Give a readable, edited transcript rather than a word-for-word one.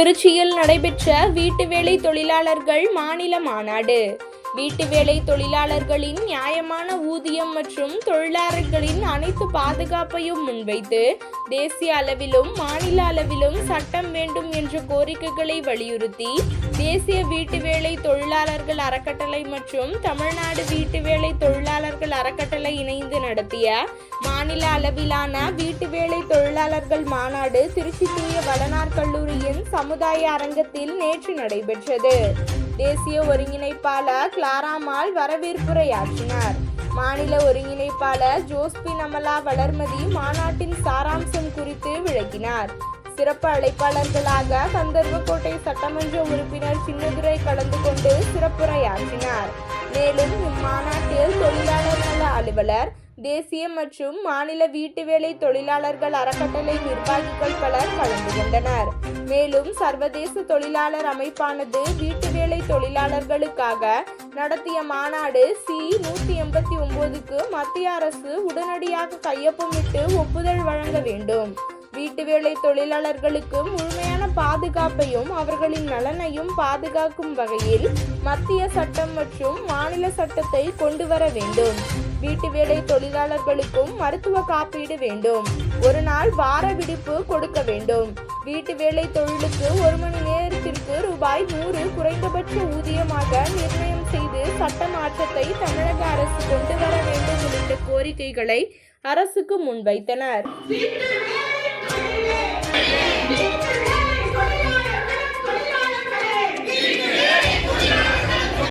திருச்சியில் நடைபெற்ற வீட்டு வேலை தொழிலாளர்கள் மாநில மாநாடு. வீட்டு வேலை தொழிலாளர்களின் நியாயமான ஊதியம் மற்றும் தொழிலாளர்களின் அனைத்து பாதுகாப்பையும் முன்வைத்து தேசிய அளவிலும் மாநில அளவிலும் சட்டம் வேண்டும் என்ற கோரிக்கைகளை வலியுறுத்தி தேசிய வீட்டு வேலை தொழிலாளர்கள் அறக்கட்டளை மற்றும் தமிழ்நாடு வீட்டு வேலை தொழிலாளர்கள் அறக்கட்டளை இணைந்து நடத்திய மாநில அளவிலான வீட்டு வேலை தொழிலாளர்கள் மாநாடு திருச்சி தூய வளனார் கல்லூரியின் சமுதாய அரங்கத்தில் நேற்று நடைபெற்றது. தேசிய ஒருங்கிணைப்பாளர் கிளாராமால் வரவேற்புரையாற்றினார். மாநில ஒருங்கிணைப்பாளர் ஜோஸ்பின் அமலா வளர்மதி மாநாட்டின் சாராம்சம் குறித்து விளக்கினார். சிறப்பு அழைப்பாளர்களாக கந்தர்வக்கோட்டை சட்டமன்ற உறுப்பினர் சின்னதுரை கலந்து கொண்டு சிறப்புரையாற்றினார். மேலும் இம்மாநாட்டில் தொழிலாளர் நல அலுவலர், தேசிய மற்றும் மாநில வீட்டு வேலை தொழிலாளர்கள் அறக்கட்டளை நிர்வாகிகள் பலர் கலந்து கொண்டனர். மேலும் சர்வதேச தொழிலாளர் அமைப்பானது வீட்டு வேலை தொழிலாளர்களுக்காக நடத்திய மாநாடு C-189க்கு மத்திய அரசு உடனடியாக கையொப்பமிட்டு ஒப்புதல் வழங்க வேண்டும். வீட்டு வேலை தொழிலாளர்களுக்கு முழுமையான பாதுகாப்பையும் அவர்களின் நலனையும் பாதுகாக்கும் வகையில் மத்திய சட்டம் மற்றும் மாநில சட்டத்தை கொண்டு வர வேண்டும். வீட்டு வேலை தொழிலாளர்களுக்கும் மருத்துவ காப்பீடு வேண்டும். ஒரு நாள் வார விடுப்பு கொடுக்க வேண்டும். வீட்டு வேலை தொழிலுக்கு 1 மணி நேரத்திற்கு ரூபாய் 100 குறைந்தபட்ச ஊதியமாக நிர்ணயம் செய்து சட்ட மாற்றத்தை தமிழக அரசு கொண்டு வர வேண்டும் உள்ளிட்ட கோரிக்கைகளை அரசுக்கு முன்வைத்தனர்.